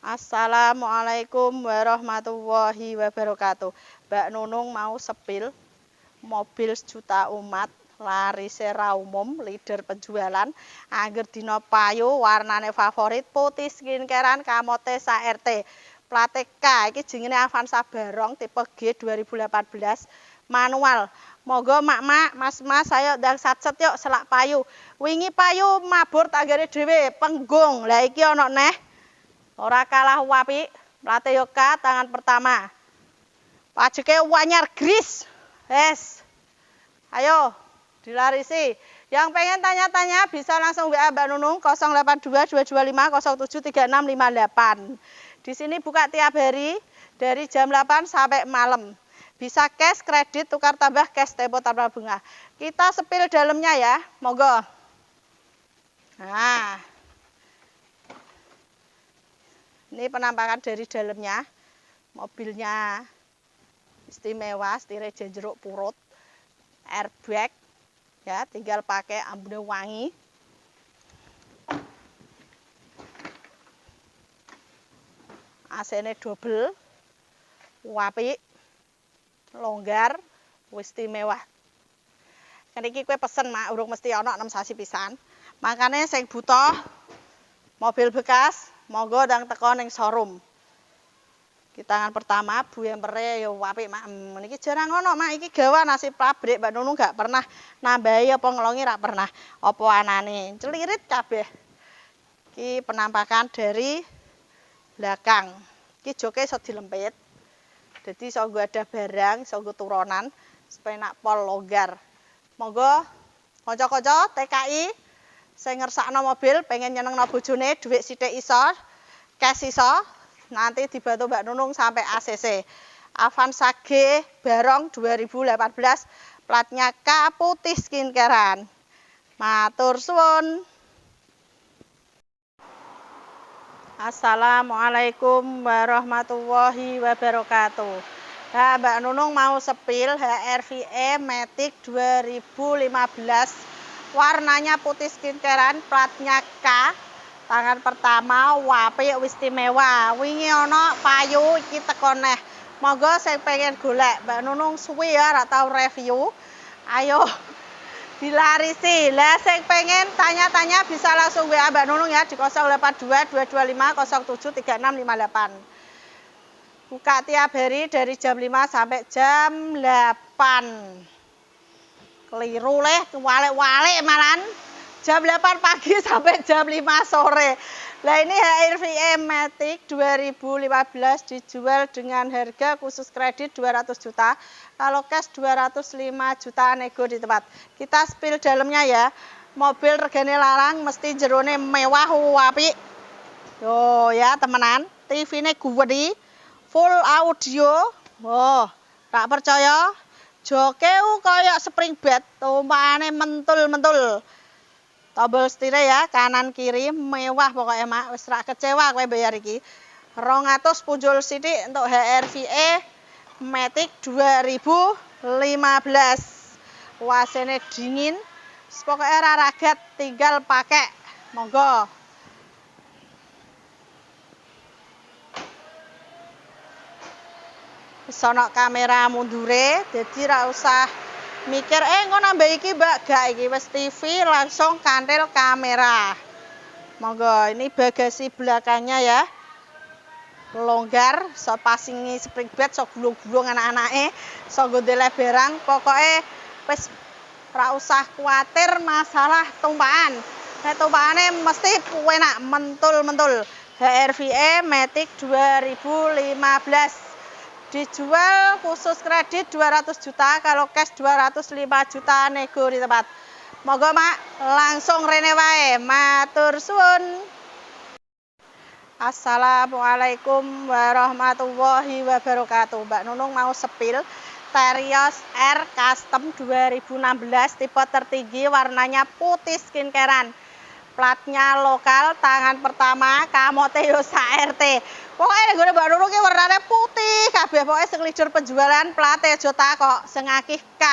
Assalamualaikum warahmatullahi wabarakatuh. Mbak Nunung mau sepil mobil sejuta umat, larise ra umum, leader penjualan, angger dina payu, warnane favorit, putih skincarean, kamote sak RT. Plate K iki jenenge Avanza Barong tipe G 2018 manual. Monggo mak-mak, mas-mas ayo ndang satset yuk selak payu. Wingi payu mabur tanggane dhewe, penggung. Lah iki ana neh. Ora kalah apik, plate yoka tangan pertama. Pajeke wanyar gris. Yes. Ayo, dilarisi. Yang pengen tanya-tanya bisa langsung WA Mbak Nunung 082 225 073658. Di sini buka tiap hari dari jam 8 sampai malam. Bisa cash, kredit, tukar tambah cash, tempo tanpa bunga. Kita sepil dalamnya ya, monggo. Nah, ini penampakan dari dalamnya. Mobilnya istimewa, setirnya jeruk purut, airbag, ya tinggal pakai ambune wangi. AC-ne double, apik, longgar, istimewa. Niki kowe pesen mak, urung mesti ana 6 sasi pisan. Makane sing butuh mobil bekas, monggo ndang teko ning showroom. Ki tangan pertama Bu Empere ya apik mak. Niki jarang ono mak, iki gawa nasi pabrik Mbak Nunung gak pernah nambahi apa ngelongi ra pernah. Apa anane celirit kabeh. Ki penampakan dari belakang. Ki joke iso dilempit. Dadi iso ada barang, iso turunan supaya nak pol longgar. Monggo kanca-kanca TKI sing ngersakno mobil pengen nyenengno bojone, dhuwit sithik iso, cash iso, nanti dibantu Mbak Nunung sampai ACC. Avanza G Barong 2018, platnya K, putih skincarean. Matur suwun. Assalamualaikum warahmatullahi wabarakatuh. Nah, Mbak Nunung mau sepil HRVE Matic 2015. Warnanya putih skincarean, platnya K. Tangan pertama, apik istimewa. Wingi ana payu iki teko neh. Monggo sing pengen golek Mbak Nunung suwi ya ora tau review. Ayo dilarisi. Lah sing pengen tanya-tanya bisa langsung WA Mbak Nunung ya di 082 225 073658. Buka tiap hari dari jam 5 sampai jam 8. Keliru leh, walik-walik malan. Jam 8 pagi sampai jam 5 sore. Lah ini HRVE Matic 2015 dijual dengan harga khusus kredit 200 juta. Kalau cash 205 juta nego di tempat. Kita spill dalamnya ya. Mobil regane larang mesti jerone mewah apik. Yo ya temenan, TV-ne gede, full audio. Oh, tak percaya? Joke kayak spring bed, tumpakane mentul-mentul. Tombol setirnya ya, kanan kiri mewah pokoknya mak, wis ra kecewa kowe bayar iki. 200 punjul sithik untuk HRVE Matic 2015. AC-ne dingin. Pokoknya ra ragat, tinggal pakai. Monggo. Sono kamera mundure, jadi ra usah mikir engko nambah iki Mbak, gak iki wis TV langsung kantil kamera. Monggo, ini bagasi belakangnya ya. Longgar, so pasingi spring bed, so gulung-gulung anak-anake, so gondele barang, pokoknya wis ra usah kuatir masalah tumpakan. Nek tumpakane mesti enak mentul-mentul. HRVE Matic 2015. Dijual khusus kredit 200 juta, kalau cash 205 juta nego di tempat. Monggo mak, langsung rene wae. Matur suwun. Assalamualaikum warahmatullahi wabarakatuh. Mbak Nunung mau sepil Terios R Custom 2016 tipe tertinggi, warnanya putih skincarean. Platnya lokal, tangan pertama, kamote yo sak RT. Pokoknya gue Mbak Nunung ki warnane putih kabeh, pokoknya sing leader penjualan plate aja takok, sing akeh K.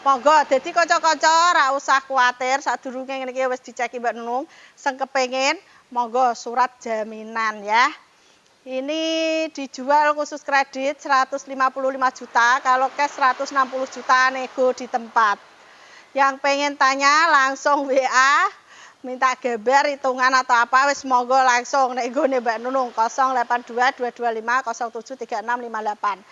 Monggo dadi kanca-kanca ora usah kuwatir, sadurunge ngene iki wis diceki Mbak Nunung, sing kepengin monggo surat jaminan ya. Ini dijual khusus kredit 155 juta, kalau cash 160 juta nego di tempat. Yang pengen tanya langsung WA, minta geber hitungan atau apa, wis monggo langsung nego nih Mbak Nunung 082 225 07 3658.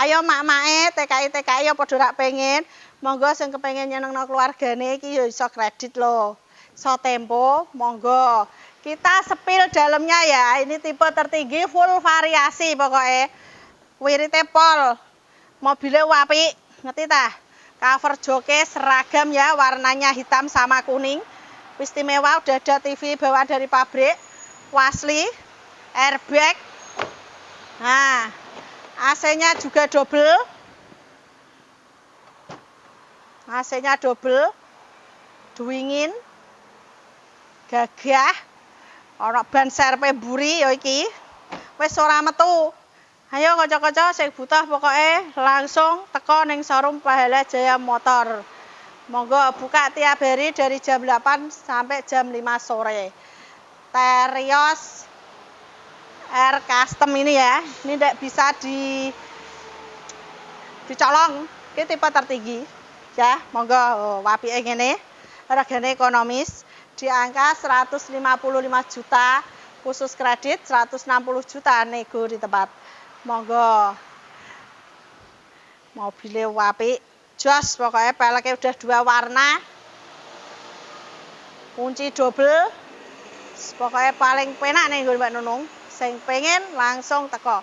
Ayo mak-make TKI ya padha rak pengen, monggo sing kepengen nyenengno keluargane iki ya iso kredit lho. Iso tempo, monggo. Kita sepil dalamnya ya, ini tipe tertinggi full variasi pokoknya. Wirite pol, mobilnya apik, ngerti tah? Cover joke seragam ya, warnanya hitam sama kuning. Istimewa, udah ada TV bawaan dari pabrik, wasli, airbag. Nah, AC-nya juga double. AC-nya double, dingin, gagah. Ana ban serpe mburi ya iki. Wis ora metu. Ayo kanca-kanca sing butuh pokoke langsung teko ning showroom Pahala Jaya Motor. Monggo buka tiap hari dari jam 8 sampai jam 5 sore. Terios R Custom ini ya. Ini ndak bisa dicolong. Ini tipe tertinggi. Ya, monggo apike ngene. Regane ekonomis. Di angka 155 juta khusus kredit, 160 juta nego di tempat. Monggo. Mobilnya apik, jos pokoknya peleknya udah 2 warna. Kunci double. Pokoknya paling penak nih Mbak Nunung. Sing pengen langsung teko.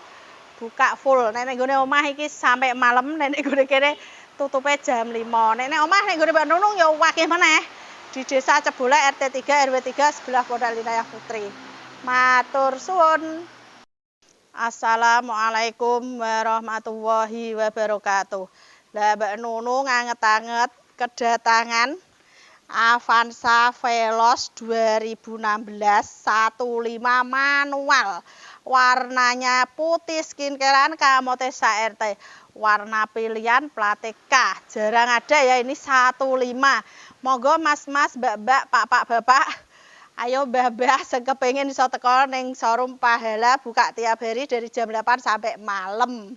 Buka full. Nek nggone omah iki sampai malam, nek nggone kene tutupe jam 5. Nek omah nek nggone Mbak Nunung ya akeh meneh. Di Desa Cebula RT 3 RW 3 sebelah Pondok Linayah Putri. Matur suwun. Assalamualaikum warahmatullahi wabarakatuh. Lah Mbak Nunung anget-anget kedatangan Avanza Veloz 2016 15 manual. Warnanya putih skincarean kamote RT. Warna pilihan plate K. Jarang ada ya ini 15. Monggo mas-mas, mbak-mbak, pak-pak, bapak. Ayo mbah-mbah sing kepengin iso teko ning showroom Pahala buka tiap hari dari jam 8 sampai malam.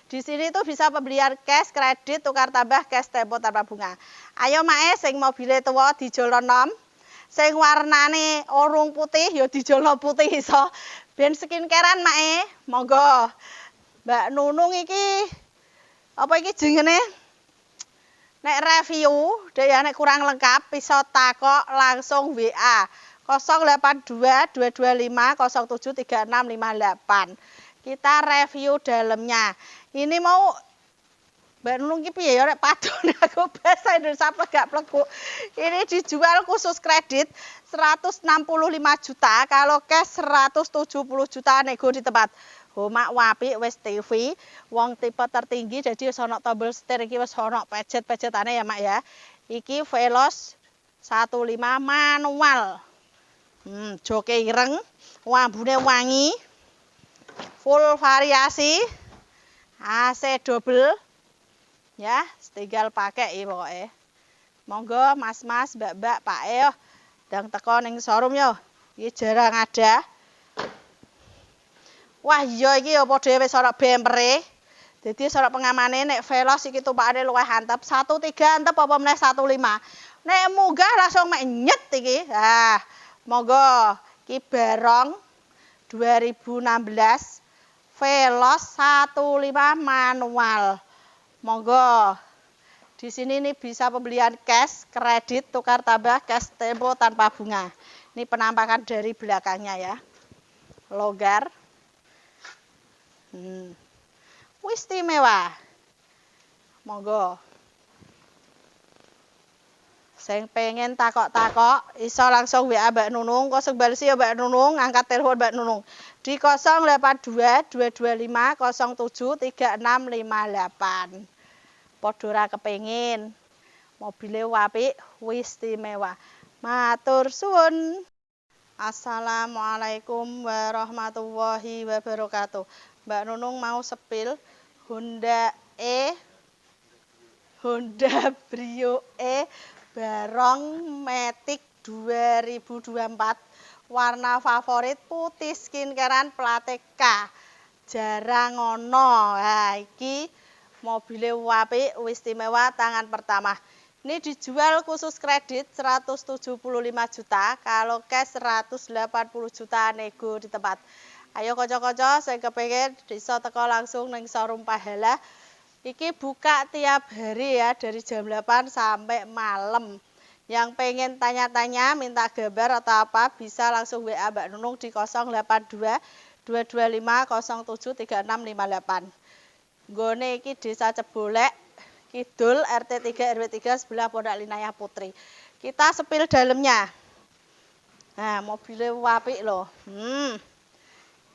Di sini tuh bisa pembelian cash, kredit, tukar tambah, cash tempo tanpa bunga. Ayo mae sing mobile tuwa dijolno nom. Sing warnane orung putih ya dijolno putih iso. Ben skincarean mae. Monggo. Mbak Nunung iki apa iki jenenge? Nek review, nek kurang lengkap bisa takok langsung WA 082 225 07 3658. Kita review dalamnya. Ini mau Mbak Nunung ki piye ya nek padone aku bahasa Indonesia plegak-pleguk. Ini dijual khusus kredit 165 juta, kalau cash 170 juta nego di tempat. Mak wapi wis TV, wong tipe tertinggi jadi wis ana tombol setir iki wis ana pejet-pejetane ya Mak ya. Iki Veloz 15 manual. Joke ireng, wambune wangi. Full variasi. AC double. Ya, tinggal pakai iki pokoke. Monggo mas-mas, mbak-mbak, Pak yo ndang teko ning showroom yo. Iki jarang ada. Wah iya iki ya padha wis ana bempere. Dadi ana pengamane nek Veloz iki tumpakane luwih antep, 13 antep apa meneh 15. Nek munggah langsung mek nyet iki. Nah, monggo iki barong 2016 Veloz 15 manual. Monggo. Di sini nih bisa pembelian cash, kredit, tukar tambah, cash tempo tanpa bunga. Ini penampakan dari belakangnya ya. Longgar. Istimewa. Monggo. Sing pengen takok-takok iso langsung WA Mbak Nunung, kok balesi ya Mbak Nunung, angkat telepon Mbak Nunung di 082 225 07 3658. Padha ora kepengin mobile apik, istimewa. Matur suwun. Assalamualaikum warahmatullahi wabarakatuh. Mbak Nunung mau sepil Honda Brio barong Matic 2024 Warna favorit putih skincarean plate K. Jarang ono. Nah, iki mobilnya apik, istimewa tangan pertama. Ini dijual khusus kredit 175 juta, kalau cash 180 juta nego di tempat. Ayo kocok-kocok, saya kepengen bisa teko langsung neng showroom Pahala. Iki buka tiap hari ya, dari jam 8 sampai malam. Yang pengen tanya-tanya, minta gambar atau apa, bisa langsung WA Mbak Nunung di 082 225 07 3658. Nggone iki Desa Cebolek, Kidul, RT 3 RW 3 sebelah Pondok Linayah Putri. Kita sepil dalamnya. Nah, mobilnya apik loh.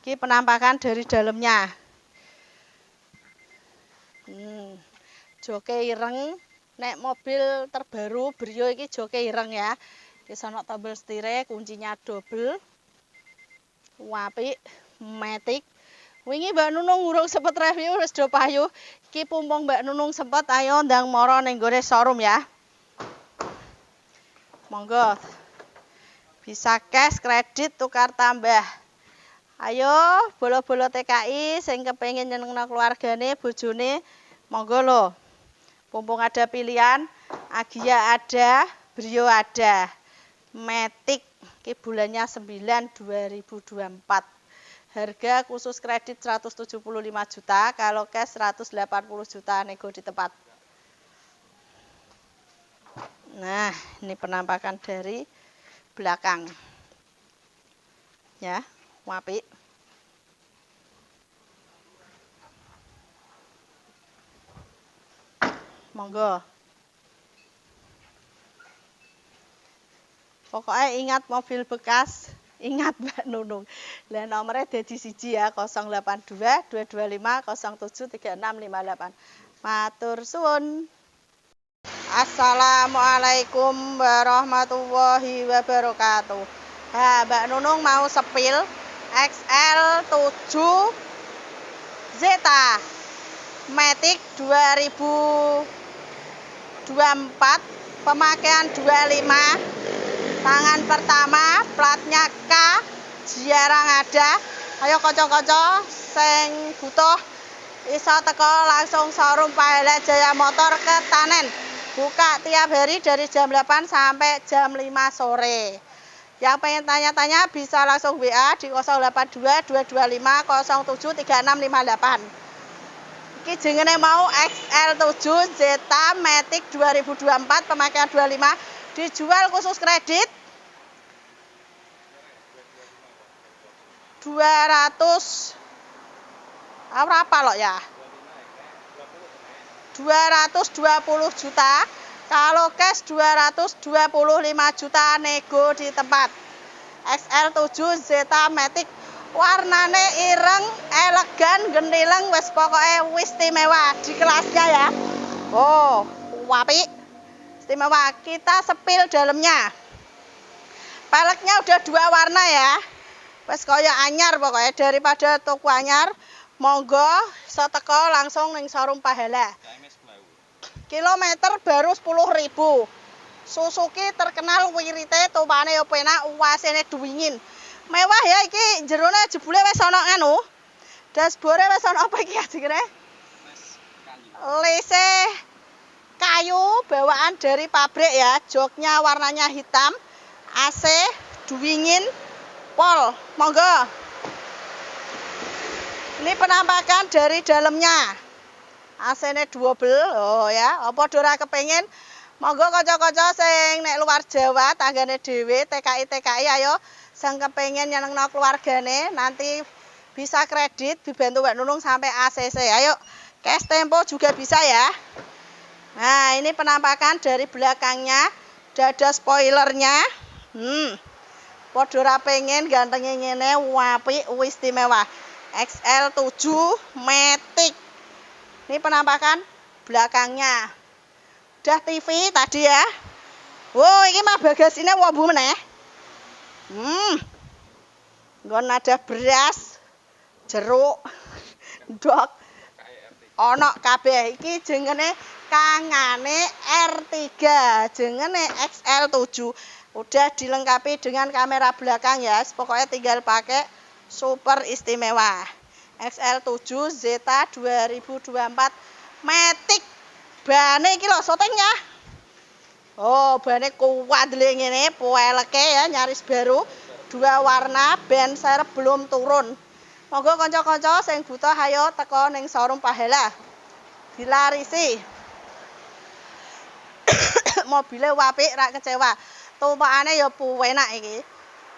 Iki penampakan dari dalamnya. Joke ireng. Nek mobil terbaru Brio iki joke ireng ya. Iki sono tombol setir, kuncinya double. Apik, matic. Wingi Mbak Nunung urung sempet review wis do payu. Iki pumpung Mbak Nunung sempet ayo ndang mara ning gone showroom ya. Monggo. Bisa cash, kredit, tukar tambah. Ayo bolo-bolo TKI sing kepengin nyenengno keluargane, bojone, monggo lho. Mumpung ada pilihan, Agia ada, Brio ada. Matic ki bulannya 9 2024. Harga khusus kredit 175 juta, kalau cash 180 juta nego di tempat. Nah, ini penampakan dari belakang. Ya, apik. Monggo. Pokoknya ingat mobil bekas, ingat Mbak Nunung. Lah nomornya dadi 1 ya, 082 225 07 3658. Matur suwun. Assalamualaikum warahmatullahi wabarakatuh. Ha, Mbak Nunung mau sepil XL7 Zeta Matic 2024, pemakaian 25, tangan pertama, platnya K, jarang ada. Ayo kocok-kocok sing butuh iso teko langsung showroom Pahala Jaya Motor ke Tanen. Buka tiap hari dari jam 8 sampai jam 5 sore. Yang pengen tanya-tanya bisa langsung WA di 082 225 07 3658. Iki jenenge mau XL7 Zeta Matic 2024, pemakaian 25, dijual khusus kredit 200 berapa loh ya? 220 juta. Kalau cash 225 juta nego di tempat. XL7 Zeta Matic warnane ireng, elegan, gentileng, wis pokoknya istimewa di kelasnya ya. Oh, apik. Istimewa. Kita sepil dalamnya. Peleknya udah 2 warna ya. Wis kaya anyar pokoknya, daripada toko anyar. Monggo iso teko langsung ning showroom Pahala. Kilometer baru 10.000. Suzuki terkenal wirite, tumpane yo penak, uasene duwingin. Mewah ya iki, jerone jebule wis ana anu. Dashboard wis ana apa iki jenenge? Lese kayu bawaan dari pabrik ya. Joknya warnanya hitam. AC duwingin pol. Monggo. Ini penampakan dari dalamnya. AC-ne double. Oh ya, apa ora kepengin? Monggo kocok-kocok sing nek luar Jawa tanggane dhewe TKI ayo sing kepengin nyenengno keluargane nanti bisa kredit dibantu Mbak Nunung sampai ACC. Ayo cash tempo juga bisa ya. Nah, ini penampakan dari belakangnya. Udah ada spoilernya. Padha ora pengen gantenge ngene apik istimewa. XL7 Matic. Ini penampakan belakangnya. Udah TV tadi ya. Wow, ini mah bagasine wombu meneh. Nggon ada beras, jeruk, ndok. Ono kabeh. Iki jenenge kangane R3, jenenge XL7. Udah dilengkapi dengan kamera belakang ya, pokoknya tinggal pakai super istimewa. XL7 Zeta 2024 Matic. Bane iki lho syutingnya. Oh, bane kuat ngene, peleke ya, nyaris baru. 2 warna, ban serep belum turun. Monggo kanca-kanca sing butuh ayo teko ning showroom Pahala. Dilarisi. Mobile apik ra kecewa. Tumpakane ya enak iki.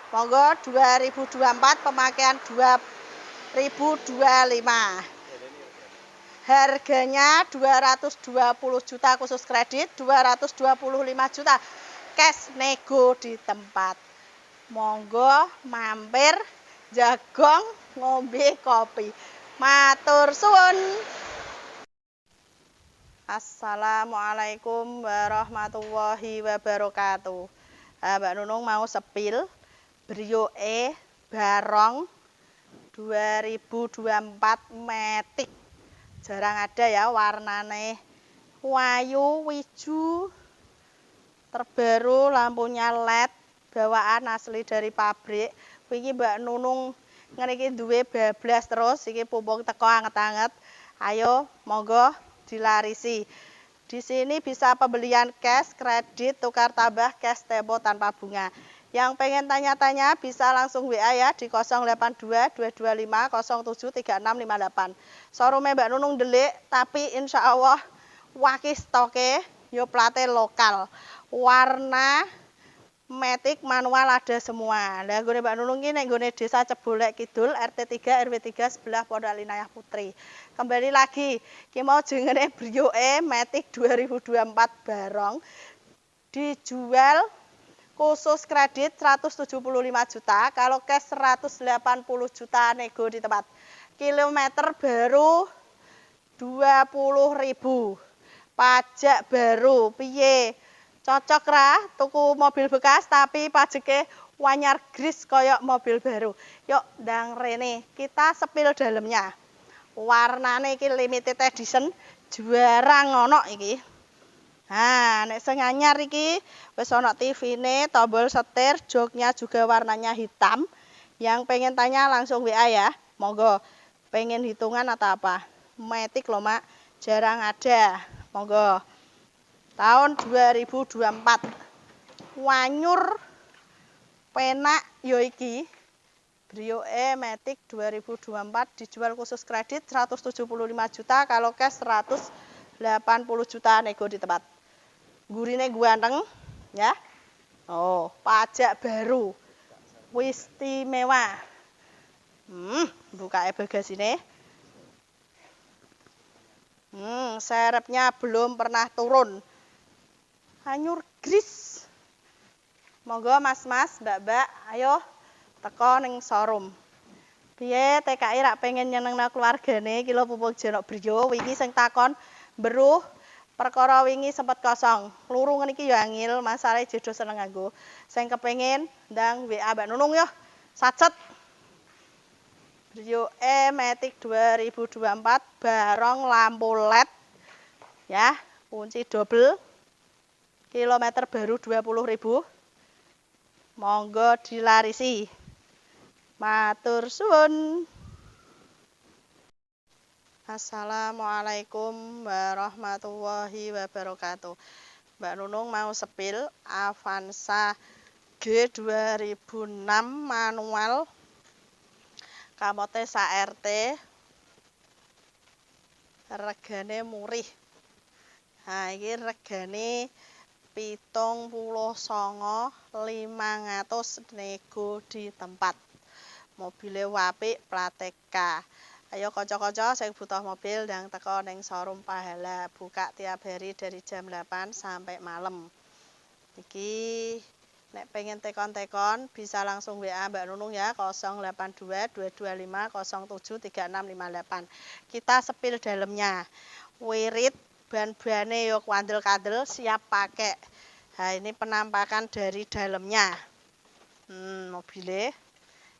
Monggo 2024 pemakaian 2025. Harganya 220 juta khusus kredit, 225 juta cash nego di tempat. Monggo mampir jagong ngombe kopi. Matur suwun. Assalamualaikum warahmatullahi wabarakatuh. Mbak Nunung mau sepil Brio E Barong 2024 Matic. Jarang ada ya warnane wayu wiju, terbaru, lampunya LED, bawaan asli dari pabrik. Wingi Mbak Nunung ngriki duwe bablas terus, iki pumpung teko anget-anget. Ayo monggo dilarisi. Di sini bisa pembelian cash, kredit, tukar tambah, cash tempo tanpa bunga. Yang pengen tanya-tanya bisa langsung WA ya di 082 225 07 3658. Showroom Mbak Nunung delik, tapi insya Allah waki stoke yo plate lokal. Warna Matic manual ada semua. Lah nggone Mbak Nunung ki nek nggone Desa Cebolek Kidul RT 3 RW 3 sebelah Pondok Alinayah Putri. Kembali lagi, ki mau jenenge Brio E Matic 2024 Barong dijual khusus kredit 175 juta, kalau cash 180 juta nego di tempat. Kilometer baru 20.000. Pajak baru piye? Cocok ra tuku mobil bekas tapi pajeke wanyar gris koyok mobil baru. Yuk ndang rene kita sepil dalamnya. Warnane iki limited edition, jarang ono iki. Nah, nek sing anyar iki wis ana TV-ne, tombol setir, joknya juga warnanya hitam. Yang pengen tanya langsung WA ya. Monggo. Pengen hitungan atau apa? Matic lho, Mak. Jarang ada. Monggo. Tahun 2024. Wanyur penak yo iki. Brio E Matic 2024 dijual khusus kredit 175 juta, kalau cash 180 juta nego di tempat. Gurine ganteng ya. Oh, pajak baru. Istimewa. Buka bagasine. Serepnya belum pernah turun. Hanyur gris. Monggo mas-mas, mbak-mbak, ayo teko ning showroom. Piye TKI rak pengen nyenengno keluargane iki lho pupuk jenok Brio. Wingi sing takon beruh perkara wingi sempet kosong. Luru ngene iki ya angel, masalahe jedo seneng nganggo. Sing kepengin ndang WA Mbak Nunung yo. Sacet. Brio E Matic 2024 Barong lampu LED. Ya, kunci double. Kilometer baru 20.000. Monggo dilarisi. Matur suwun. Assalamualaikum warahmatullahi wabarakatuh. Mbak Nunung mau sepil Avanza G 2006 manual. Kamote sak-RT. Regane murih. Nah, iki regane 79.500 nego di tempat. Mobile apik plate K. Ayo kanca-kanca sing butuh mobil ndang teko ning showroom Pahala. Buka tiap hari dari jam 8 sampai malam. Iki nek pengen tekon-tekon bisa langsung WA Mbak Nunung ya 082 225 07 3658. Kita sepil dalamnya. Wirit ban-bane yo kandel-kandel siap pakai. Nah, ini penampakan dari dalamnya. Mobile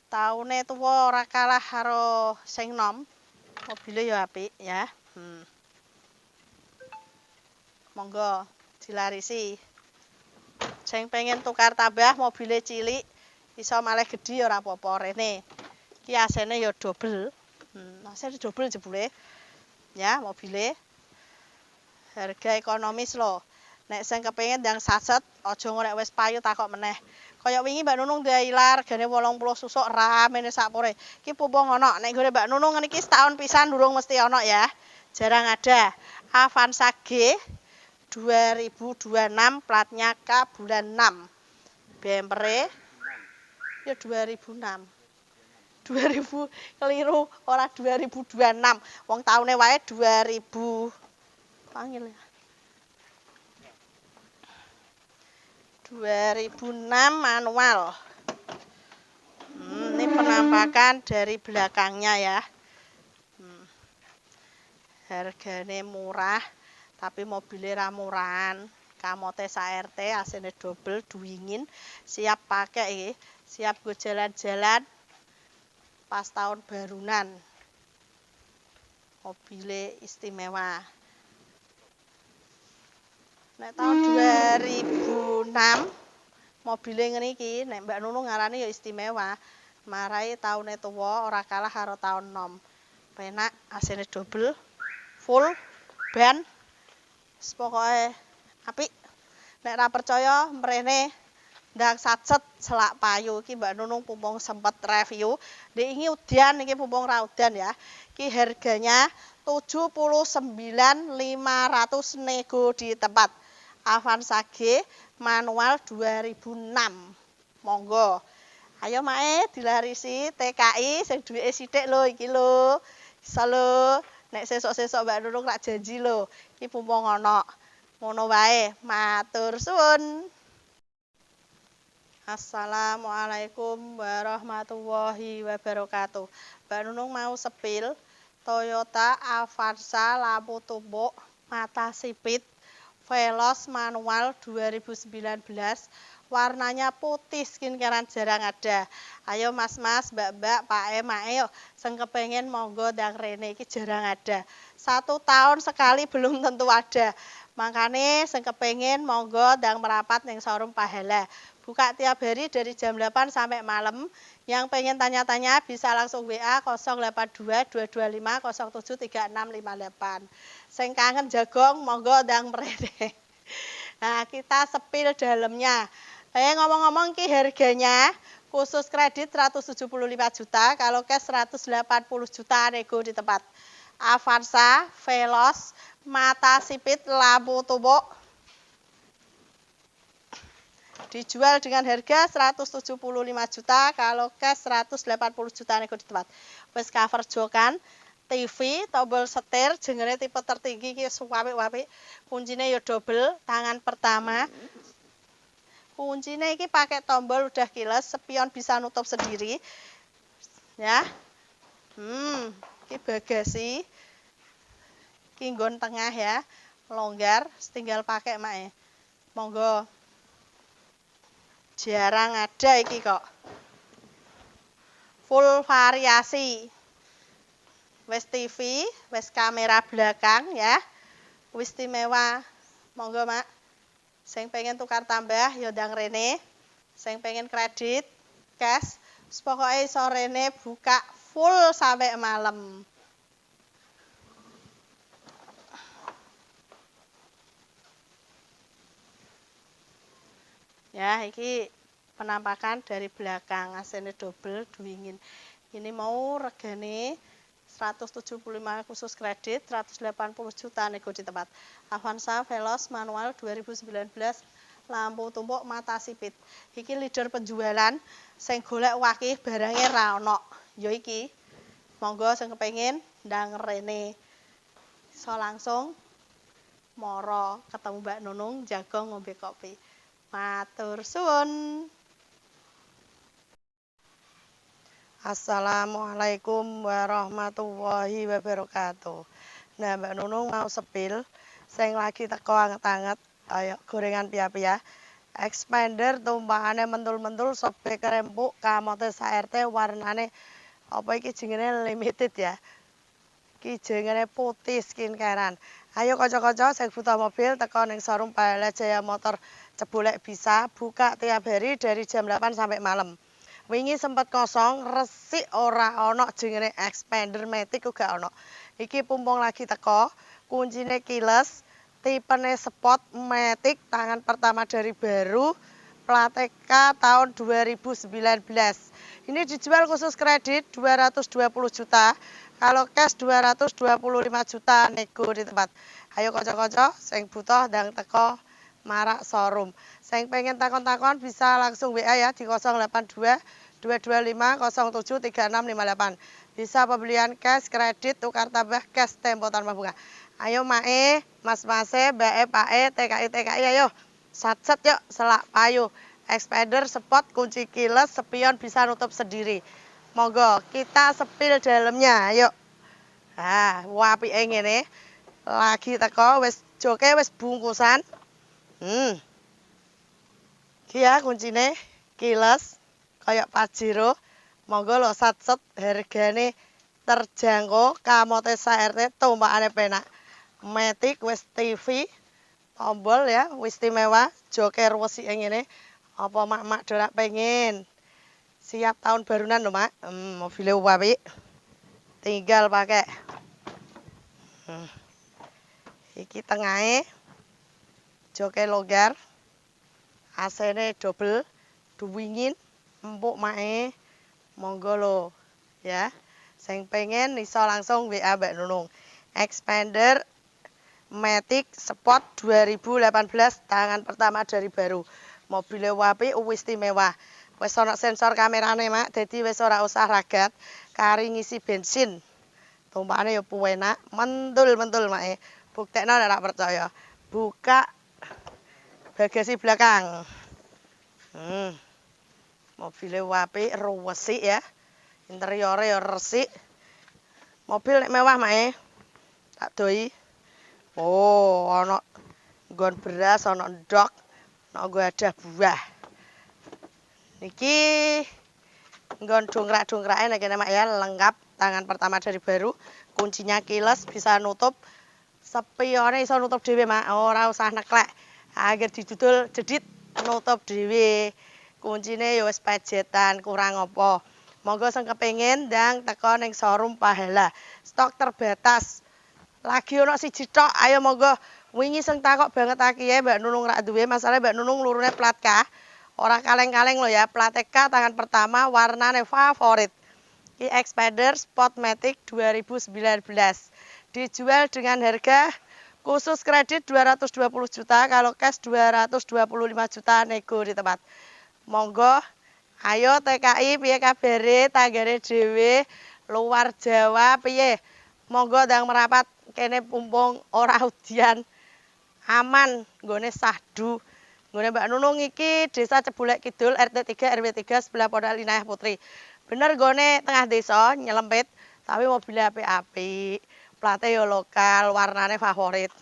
taune tuwa ora kalah karo sing nom. Mobile yo apik ya. Monggo dilarisi. Sing pengen tukar tambah mobile cilik iso malih gedhi ora apa-apa rene. Iki AC-ne ya double. AC double jebule. Ya, mobile. Harga ekonomis lho. Nek sing kepengin ndang saset aja ngorek wis payu takok meneh. Kaya wingi Mbak Nunung ndailar regane 80 susuk ramene sakpore. Iki pumpung ana. Nek gone Mbak Nunung niki setahun pisan durung mesti ana ya. Jarang ada. Avanza G 2026 platnya K bulan 6. Bempere ya 2006. 2000 keliru ora 2026. Wong taune wae 2000 panggil ya. 2006 manual. Ini penampakan dari belakangnya ya. Harganya murah, tapi mobilnya murahan. Kamote SRT, AC-nya double, duingin, siap pakai, siap gue jalan-jalan pas tahun barunan. Mobilnya istimewa. Nek tahun 2006 mobilnya ngene iki, nek Mbak Nunung ngarani ya istimewa. Marai tahunnya tuwa ora kalah karo tahun nom. Penak, AC-nya double, full, ban, pokoke apik. Nek ra percaya mrene ndang satset selak payu iki Mbak Nunung pumpung sempet review. Ndek iki udan iki pumpung ra udan ya. Iki harganya 79.500 nego di tempat. Avanza G manual 2006. Monggo. Ayo mae dilarisi TKI sing duwike sithik lho iki lho. Iso lho. Nek sesuk-sesuk Mbak Nunung rak janji lho. Iki pumpung ana. Ngono wae. Matur suwun. Assalamualaikum warahmatullahi wabarakatuh. Mbak Nunung mau sepil Toyota Avanza lampu tumpuk mata sipit Veloz manual 2019. Warnanya putih, skincarean jarang ada. Ayo mas-mas, mbak-mbak, pak ayo sing kepengin monggo ndang rene iki jarang ada. 1 tahun sekali belum tentu ada. Makane sing kepengin monggo ndang merapat ning showroom Pahala. Buka tiap hari dari jam 8 sampai malam. Yang pengen tanya-tanya bisa langsung WA 082 225 07 3658. Sing kangen jagong monggo ndang mrene. Nah, kita sepil dalamnya. Ngomong-ngomong ki harganya khusus kredit 175 juta, kalau cash 180 juta nego di tempat. Avanza, Veloz, mata sipit, lampu tumpuk. Dijual dengan harga 175 juta, kalau cash 180 juta nego di tempat. Wis cover jokan, TV, tombol setir, jengene tipe tertinggi ki apik-apik. Kuncine ya double, tangan pertama. Kuncinya ini pakai tombol udah kiles, spion bisa nutup sendiri. Ya. Ini bagasi. Ini nggon tengah ya. Longgar, tinggal pakai mak. Monggo. Jarang ada iki kok. Full variasi. Wes TV, wes kamera belakang ya. Wis istimewa. Monggo mak. Sing pengen tukar tambah ya ndang rene. Sing pengen kredit, cash, pokoke iso rene buka full sampai malam. Ya, iki penampakan dari belakang, AC-ne double, duingin. Ini mau regane 175 khusus kredit, 180 juta nego di tempat. Avanza Veloz manual 2019, lampu tumpuk mata sipit. Iki leader penjualan, sing golek wakih barangnya ra ono. Ya iki. Monggo sing kepengin ndang rene. So langsung moro ketemu Mbak Nunung jagong ngombe kopi. Matur suwun. Assalamualaikum warahmatullahi wabarakatuh. Nah, Mbak Nunung mau sepil, sing lagi teko anget-anget, ayo gorengan pia-pia. Expander tumpakane mentul-mentul, sobek rempuk, kamote SRT warnane apa iki jenenge limited ya. Iki jenenge putih skincarean. Ayo kanca-kanca sing butuh mobil teko ning showroom Pahala Jaya Motor cebolek bisa, buka tiap hari dari jam 8 sampai malam. Wingi sempat kosong, resik ora ono jenenge expander matic uga ono. Iki pumpung lagi teko, kuncine keyless, tipene spot matic tangan pertama dari baru, plat TK tahun 2019. Ini dijual khusus kredit 220 juta. Kalau cash 225 juta nego di tempat. Ayo kocok-kocok, sing butuh ndang teko marak showroom. Sing pengen takon-takon bisa langsung WA ya di 082 225 07 3658. Bisa pembelian cash, kredit, tukar tambah cash tempo tanpa bunga. Ayo mae, mas-mase, mbak pae, TKI, ayo. Sat-sat yuk, selak payu. Expander, spot, kunci keyless, spion bisa nutup sendiri. Monggo, kita sepil dalamnya, ayo. Nah, wapi ngene. Lagi teko, wis joke wis bungkusan. Iki ya kuncine, keyless, kayak Pajero. Monggo lo sat-set, hargane terjangkau, kamote SRT, tumpakane penak. Matic, wis TV, tombol ya, wis istimewa, joker wesi ngene. Apa mak-mak dorak pengen? Siap tahun barunan loh mak, mobilnya wapi. Tinggal pakai. Iki tengahnya, joke longgar, AC-ne double, duwingin, empuk mae, monggo lo, ya. Sing pengen iso langsung WA Mbak Nunung. Expander Matic Sport 2018 tangan pertama dari baru. Mobilnya wapi istimewa. Wis ana sensor kamerane mak, dadi wis ora usah ragat kari ngisi bensin. Tumpakane ya puenak, mentul-mentul mak. Buktekno nek percaya. Buka bagasi belakang. Mobilnya wapi resik ya. Interiornya ya resik. Mobil nek mewah mak. Tak doi. Oh, ana nggon beras, ana ndok, ana ada buah. Niki nggon dongkrak-dongkrake nek kene mak ya, lengkap tangan pertama dari baru. Kuncinya keyless, bisa nutup. Spione iso nutup dhewe mak, ora usah neklek. Agar didudul jedit nutup dhewe. Kuncine ya wis pajetan, kurang apa. Monggo sing kepengin ndang teko ning showroom Pahala. Stok terbatas. Lagi ono siji tok, ayo monggo. Wingi sing takok banget aki ya Mbak Nunung rak duwe, masalah Mbak Nunung lurune plat K. Ora kaleng-kaleng lho ya, plat TK tangan pertama warnane favorit. Ki Expander Spotmatic 2019. Dijual dengan harga khusus kredit 220 juta, kalau cash 225 juta nego di tempat. Monggo, ayo TKI piye kabare, tanggane dhewe, luar Jawa piye? Monggo ndang merapat kene pumpung ora udian. Aman nggone sahdu. Nggone Mbak Nunung iki Desa Cebolek Kidul RT 3 RW 3 sebelah Pondok Inayah Putri. Bener nggone tengah desa nyelempit, tapi mobilnya apik-apik. Plate yo lokal, warnane favorit.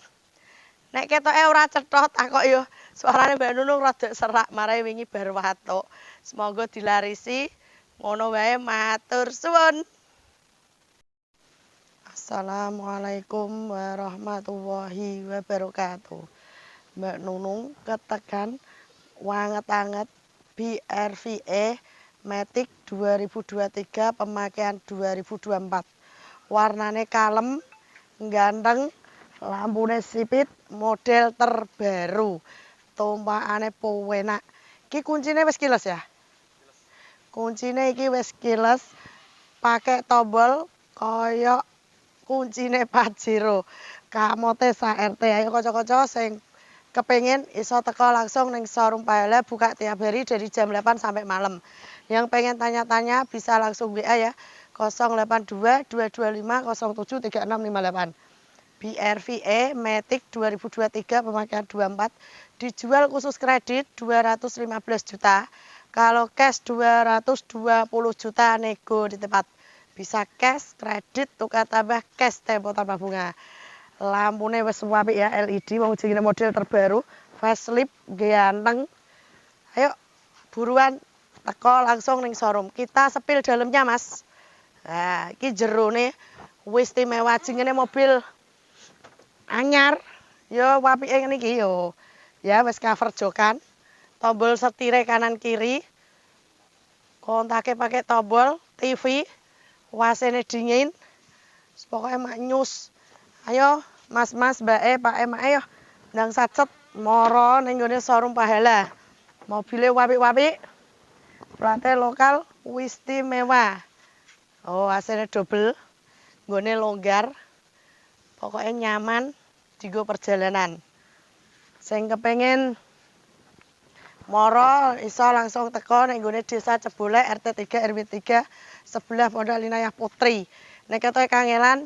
Nek ketoke ora cethot takok yo suarane Mbak Nunung rada serak, marai wingi bar watuk. Semoga dilarisi. Ngono wae matur suwun. Assalamualaikum warahmatullahi wabarakatuh. Mbak Nunung ketekan wanget-anget BRVE Matic 2023 pemakaian 2024. Warnane kalem, ganteng, lampune sipit, model terbaru. Tumpakane penak. Iki kuncine wis keyless ya? Kuncine iki wis keyless, pakai tombol kaya kuncine Pajero. Kamote SRT. Ayo kocok-kocok sing kepengin iso teko langsung ning showroom Pahala, buka tiap hari dari jam 8 sampai malam. Yang pengen tanya-tanya bisa langsung WA ya. 082 225 07 3658. BRVE Matic 2023 pemakaian 24 dijual khusus kredit 215 juta. Kalau cash 220 juta nego di tempat. Bisa cash, kredit, tukar tambah cash tempo tanpa bunga. Lampune wis apik ya, LED, wong jenenge model terbaru, facelift, ganteng. Ayo buruan teko langsung ning showroom. Kita sepil dalamnya, Mas. Nah, iki jerone wis istimewa, jenenge mobil anyar. Yo apike ngene iki yo. Ya, wis cover jokan. Tombol setire kanan kiri. Kontake pakai tombol TV. Wasene dingin. Pokoknya maknyus. Ayo, mas-mas, mbak pak mak ayo. Ndang sacet moro ning gone showroom Pahala. Mobile wapi-wapi. Plate lokal istimewa. Oh, AC-ne double. Nggone longgar. Pokoknya nyaman dienggo perjalanan. Sing kepengin moro iso langsung teko ning nggone Desa Cebole RT 3 RW 3 sebelah Pondok Linayah Putri. Nek ketoke kangelan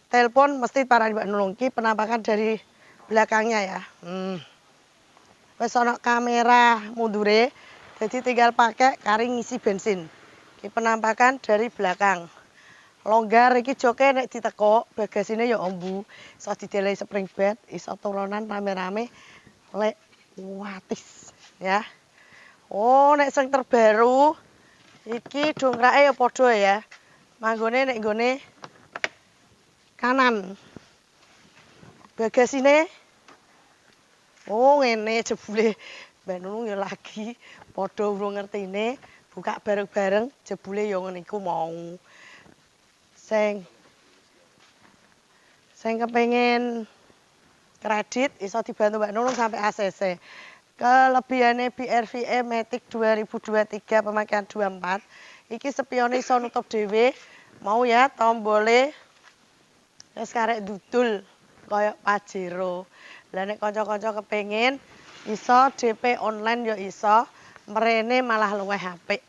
telepon mesti parani Mbak Nulung. Ki penampakan dari belakangnya ya. Wis ana kamera mundure. Jadi tinggal pakai kari ngisi bensin. Ki penampakan dari belakang. Longgar iki joke nek ditekuk, bagasine ya ombu. Iso didelei spring bed, iso turunan rame-rame lek watis ya. Oh, nek sing terbaru iki dongkrake ya padha ya. Manggone nek nggone kanan. Bagasine oh ngene jebule Mbak Nunung ya lagi padha urung ngertine buka bareng-bareng jebule ya ngene iku mau. Sing kepengin kredit iso dibantu Mbak Nunung sampai ACC. Kelebihane BRVE Matic 2023 pemakaian 24. Iki spione iso nutup dhewe. Mau ya tombole wis karek dudul kaya Pajero. Lah nek kanca-kanca kepengin iso DP online ya iso, mrene malah luwih apik.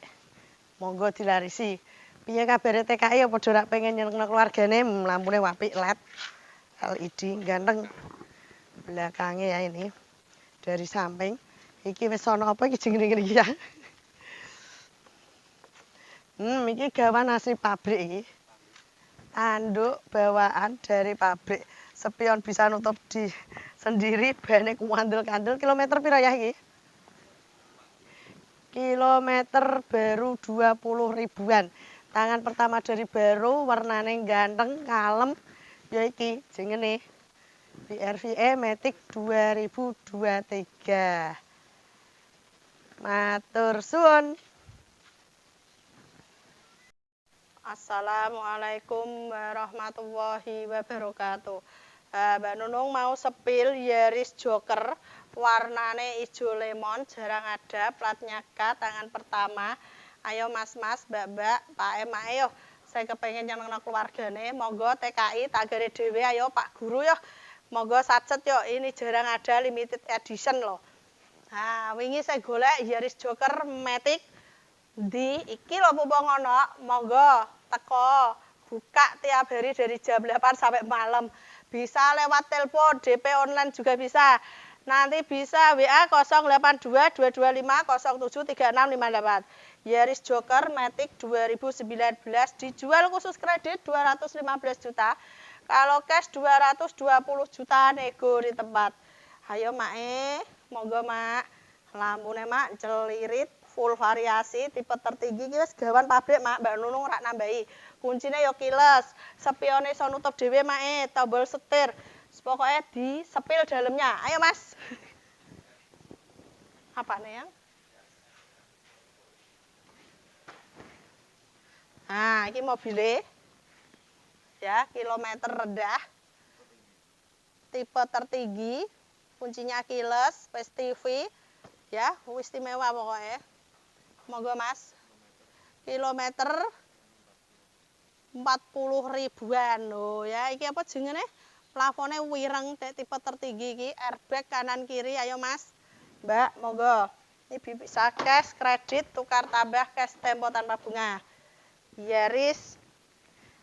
Monggo dilarisi. Piye kabare TKI ya padha rak pengen nyenengno keluargane, lampune apik LED. LED ganteng. Belakangnya ya ini. Dari samping. Iki wis ana apa iki jenenge iki ya. Iki gawan asli pabrik iki. Tanduk bawaan dari pabrik. Spion bisa nutup di sendiri, bane kuandel-kandel. Kilometer pira ya iki? Kilometer baru 20 ribuan. Tangan pertama dari baru, warnane ganteng, kalem. Ya iki jenenge BRVE Matic 2023. Matur suwun. Assalamualaikum warahmatullahi wabarakatuh. Mbak Nunung mau sepil Yaris Joker, warnane ijo lemon, jarang ada, platnya K, tangan pertama. Ayo mas-mas, mbak-mbak, pak emak ayo. Saya kepengen nyenengno keluargane, monggo TKI tagare dhewe ayo Pak Guru yo. Monggo sacet yo, ini jarang ada limited edition loh. Nah, wingi saya golek Yaris Joker Matic di iki lho mumpung ngono, monggo teko buka tiap hari dari jam 8 sampai malam. Bisa lewat telepon, DP online juga bisa. Nanti bisa WA 082 225 073658. Yaris Joker Matic 2019 dijual khusus kredit 215 juta. Kalau cash 220 juta nego di tempat. Ayo Mak monggo Mak. Lampune Mak celirit full variasi tipe tertinggi iki wis gawan pabrik Mak, Mbak Nunung rak nambahi. Kuncine yo kiles, spione iso nutup dhewe Mak, tombol setir. Pokoknya di sepil dalamnya. Ayo Mas. Apa nih yang? Nah, ini mobilnya. Ya, kilometer rendah. Tipe tertinggi. Kuncinya kiles, PS TV. Ya, istimewa pokoknya. Monggo Mas. Kilometer 40 ribuan loh ya. Iki apa jenenge? Plafonnya wireng tipe tertinggi iki, airbag kanan kiri. Ayo Mas. Mbak, monggo. Ini bisa cash, kredit, tukar tambah cash tempo tanpa bunga. Yaris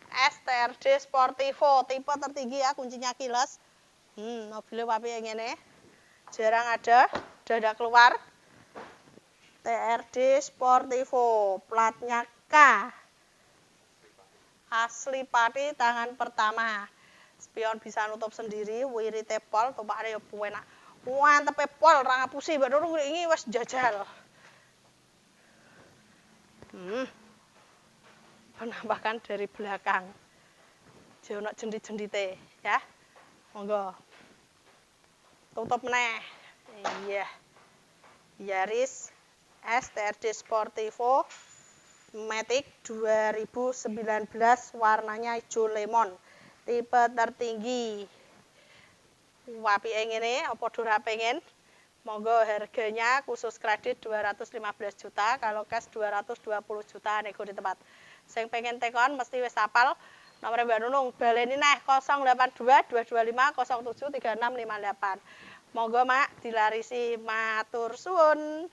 STRD Sportivo tipe tertinggi ya, kuncinya kiles. Mobilnya wapi yang ini. Jarang ada, udah ada keluar. TRD Sportivo, platnya K. Asli pati tangan pertama. Spion bisa nutup sendiri, wirite pol, tumpakane yo enak. Mantepe pol ra ngapusi, Mbak Nunung iki wis jajal. Penampakan dari belakang. Jono jendit-jendite ya. Monggo. Tutup meneh Iya. Yaris STRD Sportivo Matic 2019 warnanya hijau lemon. Tipe tertinggi. Wapi ngene apa dora pengen? Monggo harganya khusus kredit 215 juta, kalau cash 220 juta nego di tempat. Sing pengen tekon mesti wis hafal nomor Mbak Nunung. Baleni neh 082 225 07 3658. Monggo Mak dilarisi matur suwun.